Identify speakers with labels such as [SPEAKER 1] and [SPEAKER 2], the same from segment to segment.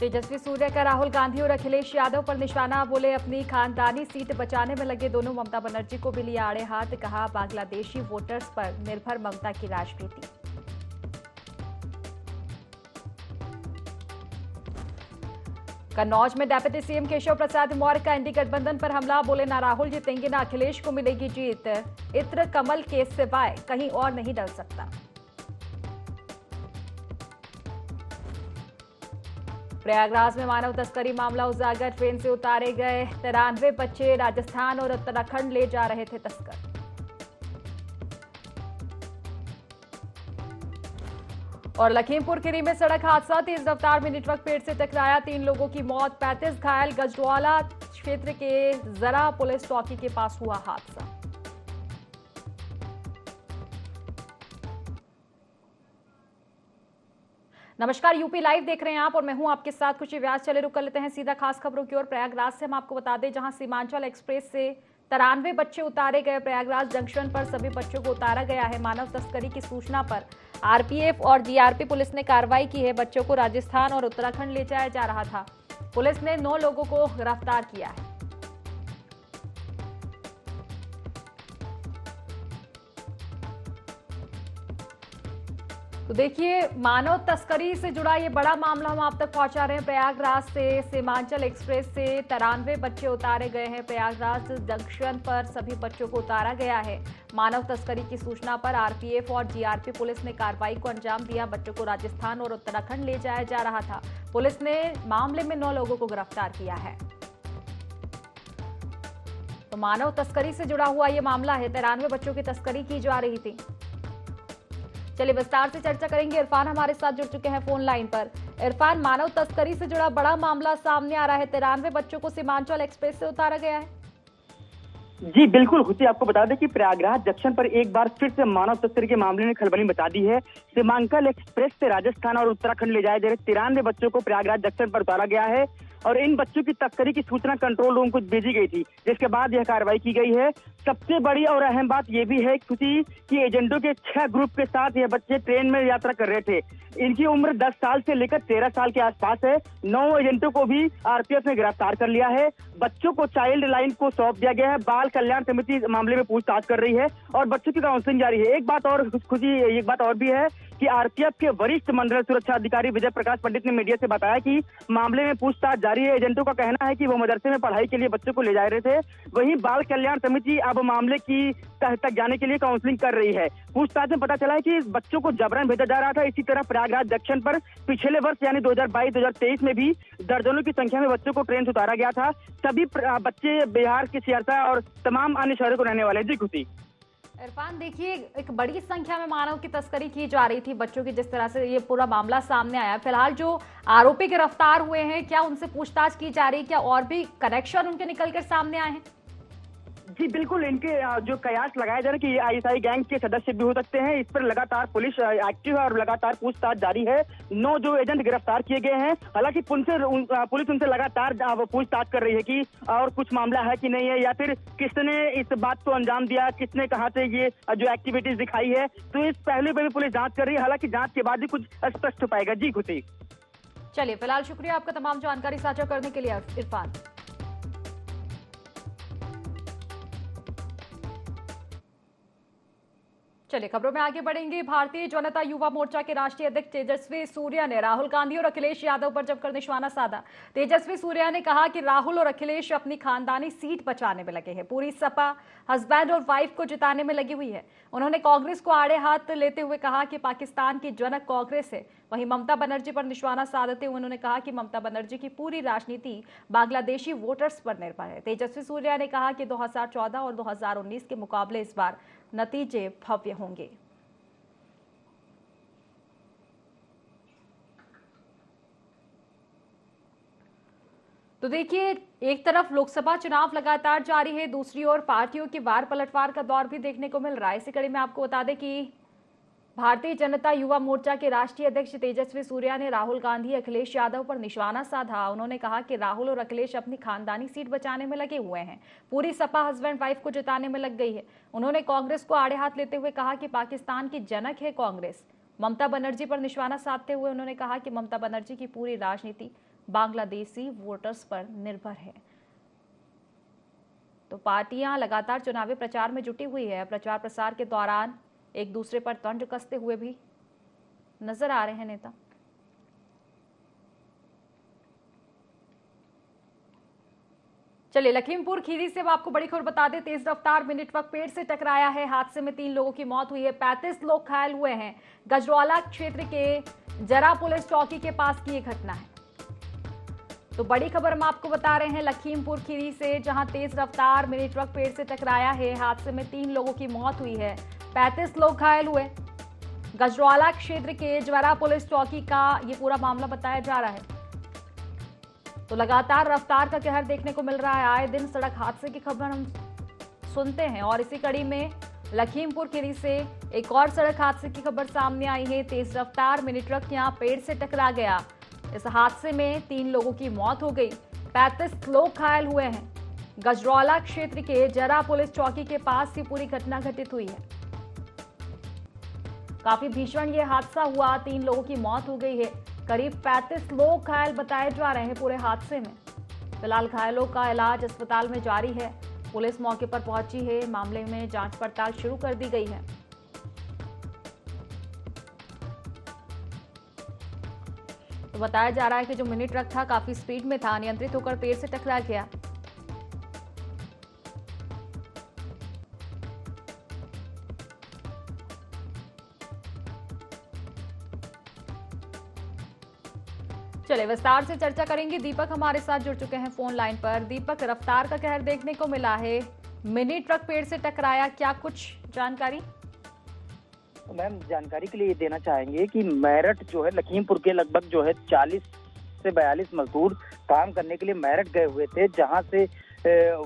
[SPEAKER 1] तेजस्वी सूर्य का राहुल गांधी और अखिलेश यादव पर निशाना, बोले अपनी खानदानी सीट बचाने में लगे दोनों। ममता बनर्जी को भी लिया आड़े हाथ, कहा बांग्लादेशी वोटर्स पर निर्भर ममता की राजनीति। कन्नौज में डिप्टी सीएम केशव प्रसाद मौर्य का इंडी गठबंधन पर हमला, बोले ना राहुल जीतेंगे ना अखिलेश को मिलेगी जीत। इत्र कमल के सिवाय कहीं और नहीं डल सकता। प्रयागराज में मानव तस्करी मामला उजागर, ट्रेन से उतारे गए 93 बच्चे राजस्थान और उत्तराखंड ले जा रहे थे तस्कर। और लखीमपुर खीरी में सड़क हादसा, तेज रफ्तार मिनी ट्रक पेड़ से टकराया, 3 लोगों की मौत, 35 घायल। गजडौला क्षेत्र के जरा पुलिस चौकी के पास हुआ हादसा। नमस्कार, यूपी लाइव देख रहे हैं आप और मैं हूं आपके साथ खुशी व्यास। चले रुक कर लेते हैं सीधा खास खबरों की ओर। प्रयागराज से हम आपको बता दें, जहां सीमांचल एक्सप्रेस से 93 बच्चे उतारे गए। प्रयागराज जंक्शन पर सभी बच्चों को उतारा गया है। मानव तस्करी की सूचना पर आरपीएफ और जीआरपी पुलिस ने कार्रवाई की है। बच्चों को राजस्थान और उत्तराखंड ले जाया जा रहा था। पुलिस ने 9 लोगों को गिरफ्तार किया है। तो देखिए, मानव तस्करी से जुड़ा ये बड़ा मामला हम आप तक पहुंचा रहे हैं। प्रयागराज से सीमांचल एक्सप्रेस से 93 बच्चे उतारे गए हैं। प्रयागराज जंक्शन पर सभी बच्चों को उतारा गया है। मानव तस्करी की सूचना पर आरपीएफ और जीआरपी पुलिस ने कार्रवाई को अंजाम दिया। बच्चों को राजस्थान और उत्तराखंड ले जाया जा रहा था। पुलिस ने मामले में 9 लोगों को गिरफ्तार किया है। तो मानव तस्करी से जुड़ा हुआ ये मामला है। 93 बच्चों की तस्करी की जा रही थी। चलिए विस्तार से चर्चा करेंगे। इरफान हमारे साथ जुड़ चुके हैं फोन लाइन पर। इरफान, मानव तस्करी से जुड़ा बड़ा मामला सामने आ रहा है। 93 बच्चों को सीमांचल एक्सप्रेस से उतारा गया है।
[SPEAKER 2] जी बिल्कुल खुशी, आपको बता दें कि प्रयागराज जंक्शन पर एक बार फिर से मानव तस्करी के मामले ने खलबली मचा दी है। सीमांचल एक्सप्रेस से राजस्थान और उत्तराखंड ले जाए जा रहे 93 बच्चों को प्रयागराज जंक्शन पर उतारा गया है और इन बच्चों की तस्करी की सूचना कंट्रोल रूम को भेजी गई थी, जिसके बाद यह कार्रवाई की गई है। सबसे बड़ी और अहम बात यह भी है खुशी कि एजेंटों के 6 ग्रुप के साथ यह बच्चे ट्रेन में यात्रा कर रहे थे। इनकी उम्र 10 साल से लेकर 13 साल के आसपास है। 9 एजेंटों को भी आरपीएफ ने गिरफ्तार कर लिया है। बच्चों को चाइल्ड लाइन को सौंप दिया गया है। बाल कल्याण समिति इस मामले में पूछताछ कर रही है और बच्चों की काउंसलिंग जारी है। एक बात और भी है कि आरपीएफ के वरिष्ठ मंडल सुरक्षा अधिकारी विजय प्रकाश पंडित ने मीडिया से बताया कि मामले में पूछताछ जारी है। एजेंटों का कहना है कि वो मदरसे में पढ़ाई के लिए बच्चों को ले जा रहे थे। वहीं बाल कल्याण समिति अब मामले की तह तक जाने के लिए काउंसलिंग कर रही है। पूछताछ में पता चला है कि बच्चों को जबरन भेजा जा रहा था। इसी तरह प्रयागराज जंक्शन पर पिछले वर्ष यानी 2022-2023 में भी दर्जनों की संख्या में बच्चों को ट्रेन से उतारा गया था। सभी बच्चे बिहार के सिरसा और तमाम अन्य शहरों को रहने वाले। जी खुशी।
[SPEAKER 1] इरफान, देखिए, एक बड़ी संख्या में मानव की तस्करी की जा रही थी बच्चों की, जिस तरह से ये पूरा मामला सामने आया। फिलहाल जो आरोपी गिरफ्तार हुए हैं, क्या उनसे पूछताछ की जा रही है? क्या और भी कनेक्शन उनके निकलकर सामने आए हैं?
[SPEAKER 2] जी बिल्कुल, इनके जो कयास लगाए जा रहे हैं कि ये आईएसआई गैंग के सदस्य भी हो सकते हैं। इस पर लगातार पुलिस एक्टिव है और लगातार पूछताछ जारी है। 9 जो एजेंट गिरफ्तार किए गए हैं। हालांकि पुलिस उनसे लगातार पूछताछ कर रही है कि और कुछ मामला है कि नहीं है, या फिर किसने इस बात को अंजाम दिया, किसने कहां से ये जो एक्टिविटीज दिखाई है। तो इस पहले पर भी पुलिस जांच कर रही है। हालांकि जांच के बाद ही कुछ स्पष्ट हो पाएगा। जी खुशी।
[SPEAKER 1] चलिए, फिलहाल शुक्रिया आपका तमाम जानकारी साझा करने के लिए इरफान। चलिए खबरों में आगे बढ़ेंगे। भारतीय जनता युवा मोर्चा के राष्ट्रीय अध्यक्ष तेजस्वी सूर्या ने राहुल गांधी और अखिलेश यादव पर जमकर निशाना साधा। तेजस्वी सूर्या ने कहा कि राहुल और अखिलेश अपनी खानदानी सीट बचाने में लगे हैं। पूरी सपा हस्बैंड और वाइफ को जिताने में लगी हुई है। उन्होंने कांग्रेस को आड़े हाथ लेते हुए कहा कि पाकिस्तान की जनक कांग्रेस है। वहीं ममता बनर्जी पर निशाना साधते हुए उन्होंने कहा कि ममता बनर्जी की पूरी राजनीति बांग्लादेशी वोटर्स पर निर्भर है। तेजस्वी सूर्या ने कहा कि 2014 और 2019 के मुकाबले इस बार नतीजे भव्य होंगे। तो देखिए, एक तरफ लोकसभा चुनाव लगातार जारी है, दूसरी ओर पार्टियों की वार पलटवार का दौर भी देखने को मिल रहा है। इसी कड़ी में आपको बता दें कि भारतीय जनता युवा मोर्चा के राष्ट्रीय अध्यक्ष तेजस्वी सूर्या ने राहुल गांधी, अखिलेश यादव पर निशाना साधा। उन्होंने कहा कि राहुल और अखिलेश अपनी खानदानी सीट बचाने में लगे हुए हैं। पूरी सपा हस्बैंड वाइफ को जिताने में लग गई है। उन्होंने कांग्रेस को आड़े हाथ लेते हुए कहा कि पाकिस्तान की जनक है कांग्रेस। ममता बनर्जी पर निशाना साधते हुए उन्होंने कहा कि ममता बनर्जी की पूरी राजनीति बांग्लादेशी वोटर्स पर निर्भर है। तो पार्टियां लगातार चुनावी प्रचार में जुटी हुई है। प्रचार प्रसार के दौरान एक दूसरे पर तंज कसते हुए भी नजर आ रहे हैं नेता। चलिए लखीमपुर खीरी से अब आपको बड़ी खबर बता दें। तेज रफ्तार मिनी ट्रक पेड़ से टकराया है। हादसे में 3 लोगों की मौत हुई है, 35 लोग घायल हुए हैं। गजरौला क्षेत्र के जरा पुलिस चौकी के पास की ये घटना है। तो बड़ी खबर हम आपको बता रहे हैं लखीमपुर खीरी से, जहां तेज रफ्तार मिनी ट्रक पेड़ से टकराया है। हादसे में 3 लोगों की मौत हुई है, 35 लोग घायल हुए। गजरौला क्षेत्र के जरा पुलिस चौकी का ये पूरा मामला बताया जा रहा है। तो लगातार रफ्तार का कहर देखने को मिल रहा है। आए दिन सड़क हादसे की खबर हम सुनते हैं और इसी कड़ी में लखीमपुर खीरी से एक और सड़क हादसे की खबर सामने आई है। तेज रफ्तार मिनी ट्रक यहां पेड़ से टकरा गया। इस हादसे में 3 लोगों की मौत हो गई, 35 लोग घायल हुए हैं। गजरौला क्षेत्र के जरा पुलिस चौकी के पास ये पूरी घटना घटित हुई है। काफी भीषण ये हादसा हुआ, 3 लोगों की मौत हो गई है, करीब 35 लोग घायल बताए जा रहे हैं पूरे हादसे में। फिलहाल घायलों का इलाज अस्पताल में जारी है। पुलिस मौके पर पहुंची है, मामले में जांच पड़ताल शुरू कर दी गई है। तो बताया जा रहा है कि जो मिनी ट्रक था काफी स्पीड में था, अनियंत्रित होकर पेड़ से टकरा गया। चले विस्तार से चर्चा करेंगे। दीपक हमारे साथ जुड़ चुके हैं फोन लाइन पर। दीपक, रफ्तार का कहर देखने को मिला है, मिनी ट्रक पेड़ से टकराया, क्या कुछ जानकारी?
[SPEAKER 2] मैम जानकारी के लिए ये देना चाहेंगे कि मेरठ जो है लखीमपुर के लगभग जो है 40 से 42 मजदूर काम करने के लिए मेरठ गए हुए थे, जहां से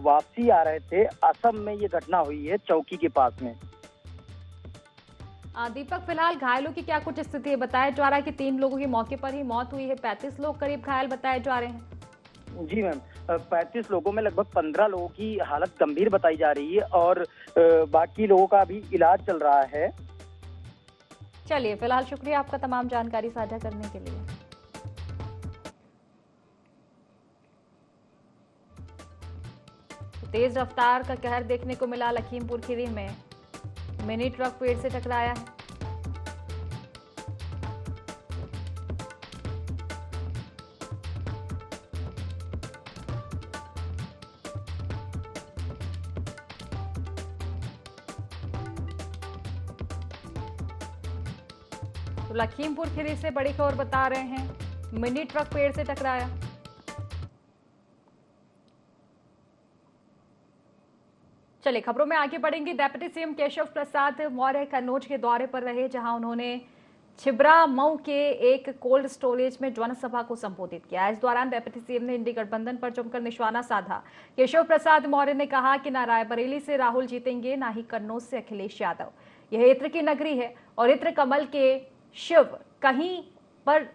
[SPEAKER 2] वापसी आ रहे थे। असम में ये घटना हुई है, चौकी के पास में।
[SPEAKER 1] दीपक, फिलहाल घायलों की क्या कुछ स्थिति है? बताया जा रहा है कि 3 लोगों की मौके पर ही मौत हुई है, 35 लोग करीब घायल बताए जा रहे हैं।
[SPEAKER 2] जी मैम, 35 लोगों में लगभग 15 लोगों की हालत गंभीर बताई जा रही है और बाकी लोगों का अभी इलाज चल रहा है।
[SPEAKER 1] चलिए, फिलहाल शुक्रिया आपका तमाम जानकारी साझा करने के लिए। तेज रफ्तार का कहर देखने को मिला लखीमपुर खीरी में, मिनी ट्रक पेड़ से टकराया है। तो लखीमपुर खीरी से बड़ी खबर बता रहे हैं, मिनी ट्रक पेड़ से टकराया। चलिए खबरों में आगे बढ़ेंगे। डिप्टी सीएम केशव प्रसाद मौर्य कन्नौज के दौरे पर रहे, जहां उन्होंने छिबरा मऊ के एक कोल्ड स्टोरेज में जनसभा को संबोधित किया। इस दौरान डिप्टी सीएम ने इंडी गठबंधन पर जमकर निशाना साधा। केशव प्रसाद मौर्य ने कहा कि न रायबरेली से राहुल जीतेंगे, न ही कन्नौज से अखिलेश यादव। यह इत्र की नगरी है और इत्र कमल के शिव कहीं पर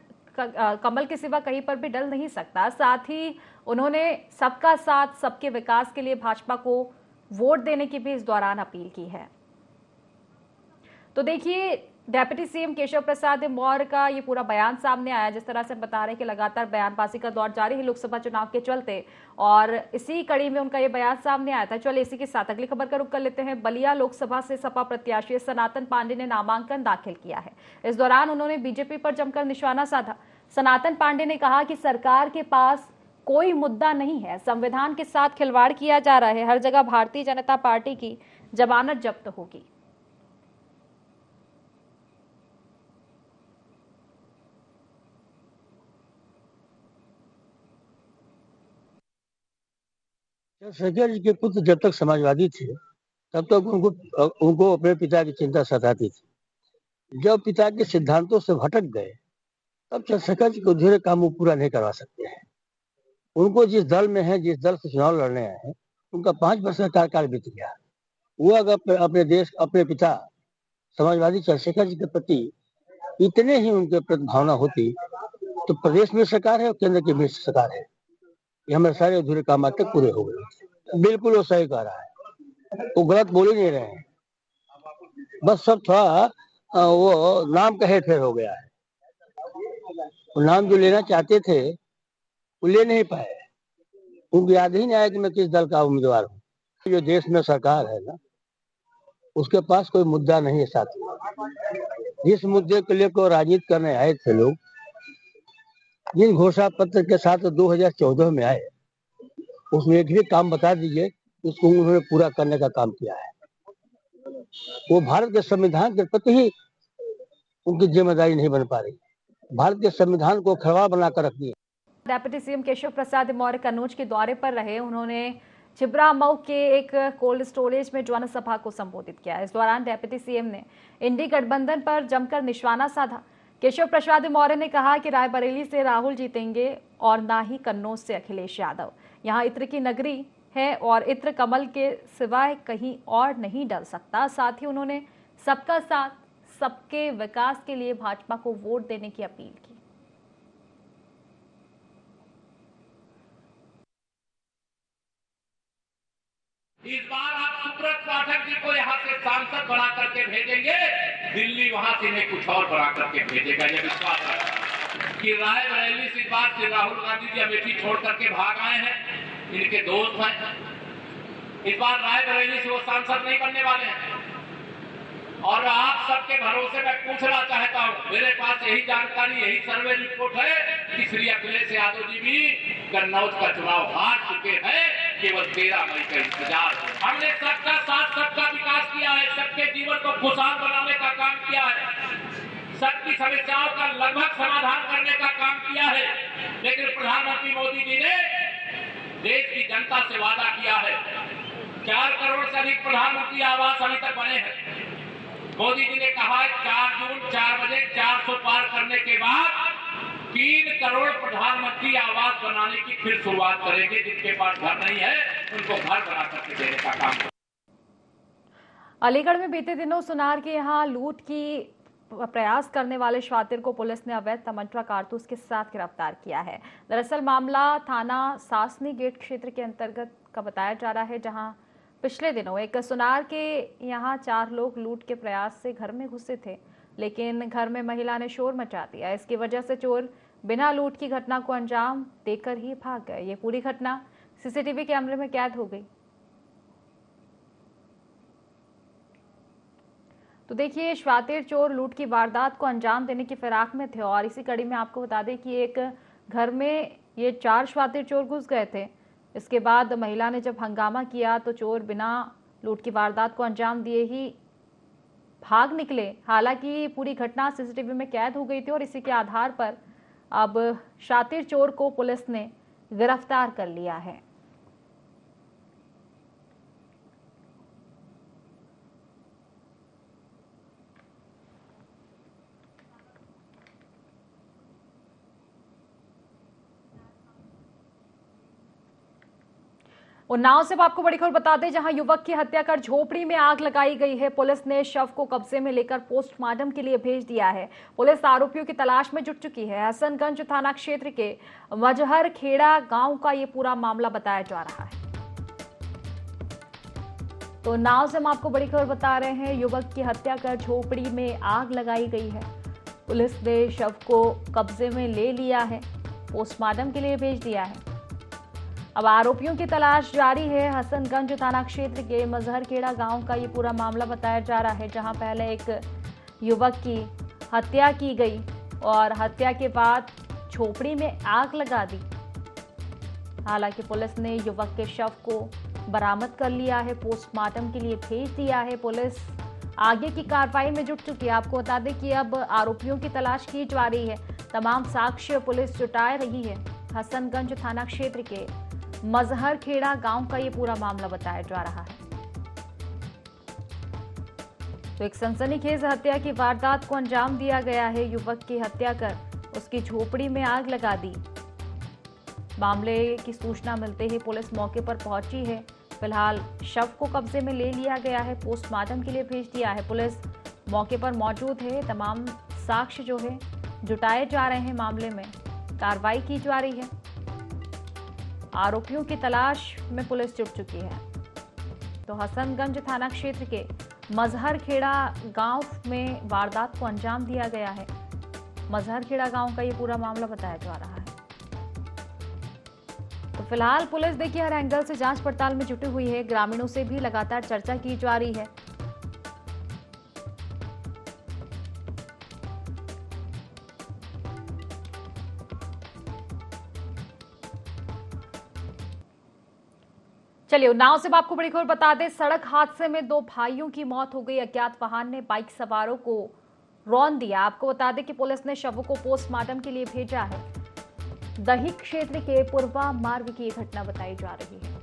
[SPEAKER 1] कमल के सिवा कहीं पर भी डल नहीं सकता। साथ ही उन्होंने सबका साथ सबके विकास के लिए भाजपा को वोट देने की भी इस दौरान अपील की है। तो देखिए, डिप्टी सीएम केशव प्रसाद मौर्य का ये पूरा बयान सामने आया। जिस तरह से बता रहे हैं कि लगातार बयानबाजी का दौर जारी है लोकसभा चुनाव के चलते, और इसी कड़ी में उनका ये बयान सामने आया था। चलिए इसी के साथ अगली खबर का रुख कर लेते हैं। बलिया लोकसभा से सपा प्रत्याशी सनातन पांडे ने नामांकन दाखिल किया है। इस दौरान उन्होंने बीजेपी पर जमकर निशाना साधा। सनातन पांडे ने कहा कि सरकार के पास कोई मुद्दा नहीं है, संविधान के साथ खिलवाड़ किया जा रहा है, हर जगह भारतीय जनता पार्टी की जमानत जब्त होगी।
[SPEAKER 3] चंद्रशेखर जी के पुत्र जब तक समाजवादी थे तब तक उनको अपने पिता की चिंता सताती थी। जब पिता के सिद्धांतों से भटक गए तब चंद्रशेखर जी को धीरे काम वो पूरा नहीं करवा सकते हैं। उनको जिस दल में है, जिस दल से चुनाव लड़ने आए हैं, उनका 5 वर्ष का कार्यकाल बीत गया। वो अगर अपने देश, अपने पिता समाजवादी चंद्रशेखर जी के प्रति इतने ही उनके प्रति भावना होती तो प्रदेश में सरकार है और केंद्र की भी सरकार है, ये हमारे सारे अधूरे काम आज तक पूरे हो गए। बिल्कुल वो सही कह रहा है, वो गलत बोल ही नहीं रहे हैं, बस सब थोड़ा वो नाम का हेरफेर हो गया है। वो नाम जो लेना चाहते थे वो ले नहीं पाए। उनको याद ही नहीं आया कि मैं किस दल का उम्मीदवार हूँ। जो देश में सरकार है ना, उसके पास कोई मुद्दा नहीं है साथी। जिस मुद्दे को लेकर राजनीति करने आए थे लोग, जिन घोषणा पत्र के साथ 2014 में आए, उसमें एक भी काम बता दीजिए उसको उन्होंने पूरा करने का काम किया है। वो भारत के संविधान के प्रति ही उनकी जिम्मेदारी नहीं बन पा रही। भारत के संविधान को खरवा बनाकर रख दिया।
[SPEAKER 1] डेप्यूटी सीएम केशव प्रसाद मौर्य कन्नौज के दौरे पर रहे। उन्होंने छिबरामऊ के एक कोल्ड स्टोरेज में जनसभा को संबोधित किया। इस दौरान डेप्यूटी सीएम ने इंडी गठबंधन पर जमकर निशाना साधा। केशव प्रसाद मौर्य ने कहा कि रायबरेली से राहुल जीतेंगे और ना ही कन्नौज से अखिलेश यादव। यहाँ इत्र की नगरी है और इत्र कमल के सिवाय कहीं और नहीं डल सकता। साथ ही उन्होंने सबका साथ सबके विकास के लिए भाजपा को वोट देने की अपील की।
[SPEAKER 4] इस बार आप सुब्रत पाठक जी को यहाँ से सांसद बना करके भेजेंगे, दिल्ली वहां से इन्हें कुछ और बना करके भेजेगा। यह विश्वास है कि रायबरेली से इस बार से राहुल गांधी जी अमेठी छोड़ करके भाग आए हैं, इनके दोस्त हैं। इस बार रायबरेली से वो सांसद नहीं बनने वाले हैं। और आप सबके भरोसे मैं पूछना चाहता हूँ, मेरे पास यही जानकारी, यही सर्वे रिपोर्ट है कि श्री अखिलेश यादव जी भी कन्नौज का चुनाव हार चुके हैं। केवल 13 मई का इंतजार है। हमने सबका साथ सबका विकास किया है, सबके जीवन को खुशहाल बनाने का काम किया है, सबकी समस्याओं का लगभग समाधान करने का काम किया है। लेकिन प्रधानमंत्री मोदी जी ने देश की जनता से वादा किया है। 4 करोड़ से अधिक प्रधानमंत्री आवास अभी तक बने हैं। मोदी जी ने कहा 4 जून 4 बजे 400 पार करने के बाद 3 करोड़ प्रधानमंत्री आवास बनाने की फिर शुरुआत करेंगे। जिनके पास घर नहीं है उनको घर बना करके देने का काम।
[SPEAKER 1] अलीगढ़ में बीते दिनों सुनार के यहां लूट की प्रयास करने वाले शातिर को पुलिस ने अवैध तमंचा कारतूस के साथ गिरफ्तार किया है। दरअसल मामला थाना सासनी गेट क्षेत्र के अंतर्गत का बताया जा रहा है, जहां पिछले दिनों एक सुनार के यहां 4 लोग लूट के प्रयास से घर में घुसे थे, लेकिन घर में महिला ने शोर मचा दिया। इसकी वजह से चोर बिना लूट की घटना को अंजाम देकर ही भाग गए। ये पूरी घटना सीसीटीवी कैमरे में कैद हो गई। तो देखिए, शातिर चोर लूट की वारदात को अंजाम देने की फिराक में थे और इसी कड़ी में आपको बता दें कि एक घर में ये 4 शातिर चोर घुस गए थे। इसके बाद महिला ने जब हंगामा किया तो चोर बिना लूट की वारदात को अंजाम दिए ही भाग निकले। हालांकि पूरी घटना सीसीटीवी में कैद हो गई थी और इसी के आधार पर अब शातिर चोर को पुलिस ने गिरफ्तार कर लिया है। उन्नाव से आपको बड़ी खबर बता दें, जहां युवक की हत्या कर झोपड़ी में आग लगाई गई है। पुलिस ने शव को कब्जे में लेकर पोस्टमार्टम के लिए भेज दिया है। पुलिस आरोपियों की तलाश में जुट चुकी है। हसनगंज थाना क्षेत्र के मजहर खेड़ा गांव का ये पूरा मामला बताया जा रहा है। तो उन्नाव से हम आपको बड़ी खबर बता रहे हैं, युवक की हत्या कर झोपड़ी में आग लगाई गई है। पुलिस ने शव को कब्जे में ले लिया है, पोस्टमार्टम के लिए भेज दिया है। अब आरोपियों की तलाश जारी है। हसनगंज थाना क्षेत्र के मजहरखेड़ा गांव का ये पूरा मामला बताया जा रहा है, जहां पहले एक युवक की हत्या की गई और हत्या के बाद झोपड़ी में आग लगा दी। हालांकि पुलिस ने युवक के शव को बरामद कर लिया है, पोस्टमार्टम के लिए भेज दिया है। पुलिस आगे की कार्रवाई में जुट चुकी है। आपको बता दें कि अब आरोपियों की तलाश की जा रही है। तमाम साक्ष्य पुलिस जुटा रही है। हसनगंज थाना क्षेत्र के मजहरखेड़ा गांव का ये पूरा मामला बताया जा रहा है। तो एक सनसनीखेज हत्या की वारदात को अंजाम दिया गया है। युवक की हत्या कर उसकी झोपड़ी में आग लगा दी। मामले की सूचना मिलते ही पुलिस मौके पर पहुंची है। फिलहाल शव को कब्जे में ले लिया गया है, पोस्टमार्टम के लिए भेज दिया है। पुलिस मौके पर मौजूद है। तमाम साक्ष्य जो है जुटाए जा रहे हैं। मामले में कार्रवाई की जा रही है। आरोपियों की तलाश में पुलिस जुट चुकी है। तो हसनगंज थाना क्षेत्र के मजहरखेड़ा गांव में वारदात को अंजाम दिया गया है। मजहरखेड़ा गांव का ये पूरा मामला बताया जा रहा है। तो फिलहाल पुलिस देखिए हर एंगल से जांच पड़ताल में जुटी हुई है। ग्रामीणों से भी लगातार चर्चा की जा रही है। चलिए उन्नाव से आपको बड़ी खबर बता दें। सड़क हादसे में 2 भाइयों की मौत हो गई। अज्ञात वाहन ने बाइक सवारों को रौंद दिया। आपको बता दें कि पुलिस ने शवों को पोस्टमार्टम के लिए भेजा है। दही क्षेत्र के पूर्वा मार्ग की यह घटना बताई जा रही है।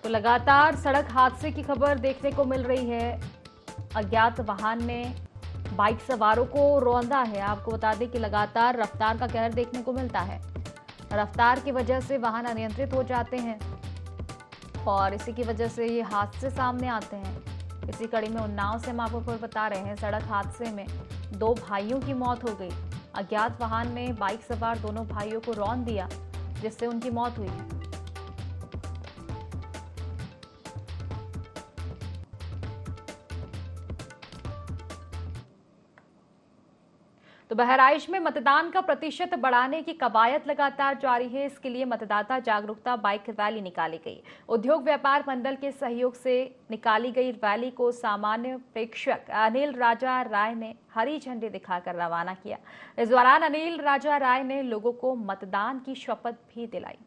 [SPEAKER 1] तो लगातार सड़क हादसे की खबर देखने को मिल रही है। अज्ञात वाहन ने बाइक सवारों को रौंदा है। आपको बता दें कि लगातार रफ्तार का कहर देखने को मिलता है। रफ्तार की वजह से वाहन अनियंत्रित हो जाते हैं और इसी की वजह से ये हादसे सामने आते हैं। इसी कड़ी में उन्नाव से हम आपको खबर बता रहे हैं। सड़क हादसे में 2 भाइयों की मौत हो गई। अज्ञात वाहन ने बाइक सवार दोनों भाइयों को रौंद दिया, जिससे उनकी मौत हुई है। तो बहराइच में मतदान का प्रतिशत बढ़ाने की कवायद लगातार जारी है। इसके लिए मतदाता जागरूकता बाइक रैली निकाली गई। उद्योग व्यापार मंडल के सहयोग से निकाली गई रैली को सामान्य प्रेक्षक अनिल राजा राय ने हरी झंडी दिखाकर रवाना किया। इस दौरान अनिल राजा राय ने लोगों को मतदान की शपथ भी दिलाई।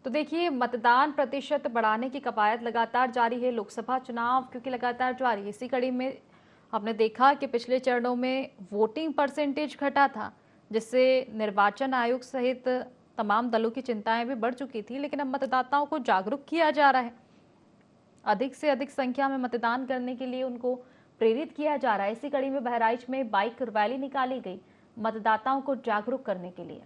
[SPEAKER 1] तो देखिए मतदान प्रतिशत बढ़ाने की कवायद लगातार जारी है। लोकसभा चुनाव क्योंकि लगातार जारी है, इसी कड़ी में आपने देखा कि पिछले चरणों में वोटिंग परसेंटेज घटा था, जिससे निर्वाचन आयोग सहित तमाम दलों की चिंताएं भी बढ़ चुकी थी। लेकिन अब मतदाताओं को जागरूक किया जा रहा है। अधिक से अधिक संख्या में मतदान करने के लिए उनको प्रेरित किया जा रहा है। इसी कड़ी में बहराइच में बाइक रैली निकाली गई मतदाताओं को जागरूक करने के लिए।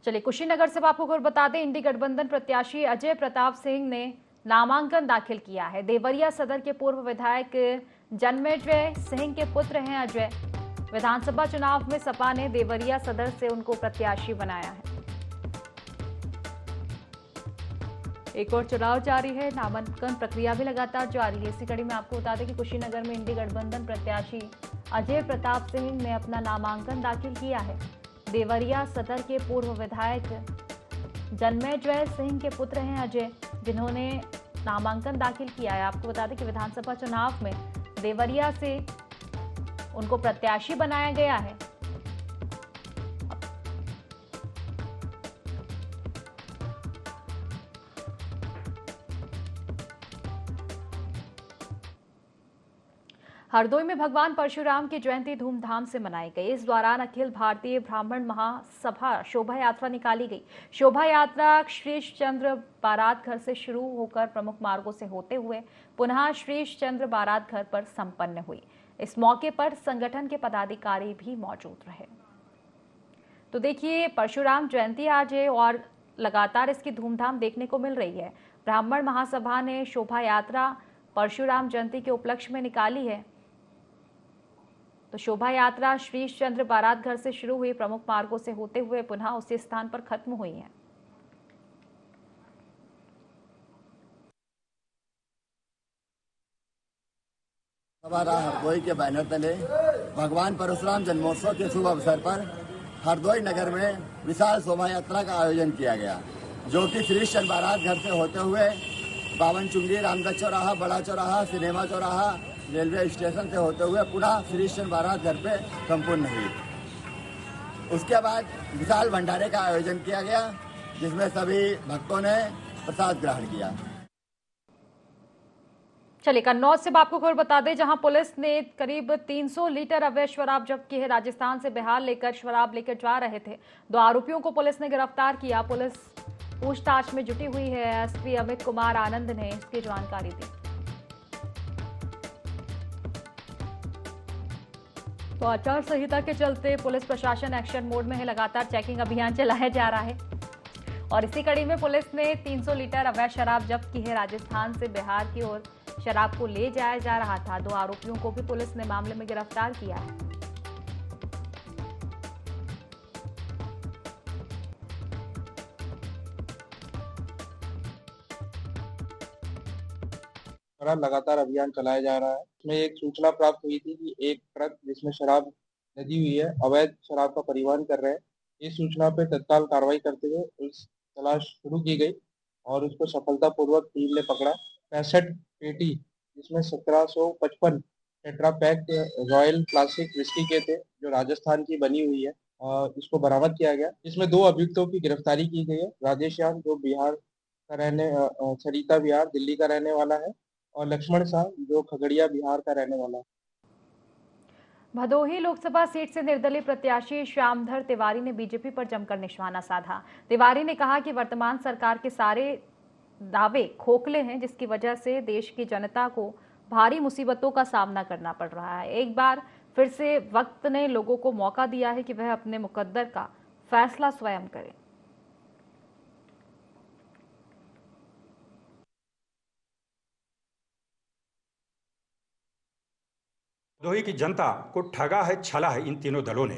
[SPEAKER 1] चलिए कुशीनगर से आपको खबर बता दें। इंडी गठबंधन प्रत्याशी अजय प्रताप सिंह ने नामांकन दाखिल किया है। देवरिया सदर के पूर्व विधायक जन्मेजय सिंह के पुत्र हैं अजय। विधानसभा चुनाव में सपा ने देवरिया सदर से उनको प्रत्याशी बनाया है। एक और चुनाव जारी है, नामांकन प्रक्रिया भी लगातार जारी है। इसी कड़ी में आपको बता दें कि कुशीनगर में इंडी गठबंधन प्रत्याशी अजय प्रताप सिंह ने अपना नामांकन दाखिल किया है। देवरिया सदर के पूर्व विधायक जन्मेजय सिंह के पुत्र हैं अजय, जिन्होंने नामांकन दाखिल किया है। आपको बता दें कि विधानसभा चुनाव में देवरिया से उनको प्रत्याशी बनाया गया है। हरदोई में भगवान परशुराम की जयंती धूमधाम से मनाई गई। इस दौरान अखिल भारतीय ब्राह्मण महासभा शोभा यात्रा निकाली गई। शोभा यात्रा श्रीश चंद्र बारात घर से शुरू होकर प्रमुख मार्गों से होते हुए पुनः श्रीश चंद्र बारात घर पर संपन्न हुई। इस मौके पर संगठन के पदाधिकारी भी मौजूद रहे। तो देखिए परशुराम जयंती आज है और लगातार इसकी धूमधाम देखने को मिल रही है। ब्राह्मण महासभा ने शोभा यात्रा परशुराम जयंती के उपलक्ष्य में निकाली है। तो शोभा यात्रा श्रीश चंद्र बारात घर से शुरू हुई, प्रमुख मार्गों से होते हुए पुनः उसी स्थान पर खत्म हुई है।
[SPEAKER 5] हरदोई के बैनर तले भगवान परशुराम जन्मोत्सव के शुभ अवसर पर हरदोई नगर में विशाल शोभा यात्रा का आयोजन किया गया, जो कि श्रीश चंद्र बारात घर से होते हुए बावन चुंगी, रामगढ़ चौराहा, बड़ा चौराहा, सिनेमा चौराहा, रेलवे स्टेशन से होते हुए पुनः श्रीश चंद्र बारात घर पे संपूर्ण हुई। उसके बाद विशाल भंडारे का आयोजन किया गया, जिसमें सभी भक्तों ने प्रसाद ग्रहण किया।
[SPEAKER 1] चलिए कन्नौज से आपको खबर बता दें, जहां पुलिस ने करीब 300 लीटर अवैध शराब जब्त की है। राजस्थान से बिहार लेकर शराब लेकर जा रहे थे। 2 आरोपियों को पुलिस ने गिरफ्तार किया। पुलिस पूछताछ में जुटी हुई है। एसपी अमित कुमार आनंद ने इसकी जानकारी दी। तो आचार संहिता के चलते पुलिस प्रशासन एक्शन मोड में है। लगातार चेकिंग अभियान चलाया जा रहा है और इसी कड़ी में पुलिस ने 300 लीटर अवैध शराब जब्त की है। राजस्थान से बिहार की ओर शराब को ले जाया जा रहा था। 2 आरोपियों को भी पुलिस ने मामले में गिरफ्तार किया है।
[SPEAKER 6] लगातार अभियान चलाया जा रहा है। इसमें एक सूचना प्राप्त हुई थी कि एक ट्रक जिसमें शराब लदी हुई है, अवैध शराब का परिवहन कर रहे हैं। इस सूचना पर तत्काल कार्रवाई करते हुए पुलिस तलाश शुरू की गई और उसको सफलतापूर्वक टीम ने पकड़ा। 65 पेटी जिसमें 1755 tetra pack royal classic whisky के थे, जो राजस्थान की बनी हुई है, इसको बरामद किया गया। इसमें 2 अभियुक्तों की गिरफ्तारी की गई है। राजेश यान जो बिहार का सरिता बिहार दिल्ली का रहने वाला है, और लक्ष्मण शाह जो खगड़िया बिहार का रहने वाला है।
[SPEAKER 1] भदोही लोकसभा सीट से निर्दलीय प्रत्याशी श्यामधर तिवारी ने बीजेपी पर जमकर निशाना साधा। तिवारी ने कहा कि वर्तमान सरकार के सारे दावे खोखले हैं, जिसकी वजह से देश की जनता को भारी मुसीबतों का सामना करना पड़ रहा है। एक बार फिर से वक्त ने लोगों को मौका दिया है कि वह अपने मुकद्दर का फैसला स्वयं करें।
[SPEAKER 7] भदोही की जनता को ठगा है, छला है इन तीनों दलों ने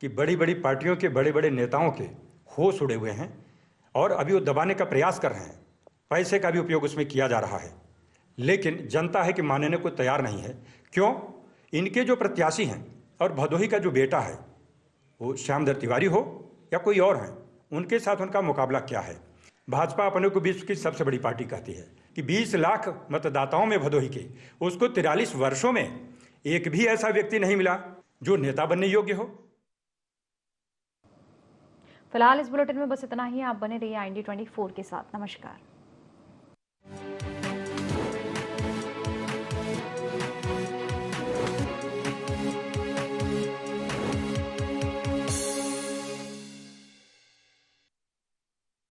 [SPEAKER 7] कि बड़ी बड़ी पार्टियों के बड़े बड़े नेताओं के होश उड़े हुए हैं और अभी वो दबाने का प्रयास कर रहे हैं। पैसे का भी उपयोग उसमें किया जा रहा है, लेकिन जनता है कि मानने को तैयार नहीं है। क्यों? इनके जो प्रत्याशी हैं और भदोही का जो बेटा है, वो श्यामधर तिवारी हो या कोई और है, उनके साथ उनका मुकाबला क्या है? भाजपा अपने को विश्व की सबसे बड़ी पार्टी कहती है कि 20 लाख मतदाताओं में भदोही के, उसको 43 वर्षों में एक भी ऐसा व्यक्ति नहीं मिला जो नेता बनने योग्य हो।
[SPEAKER 1] फिलहाल इस बुलेटिन में बस इतना ही। आप बने रहिए IND24 के साथ। नमस्कार।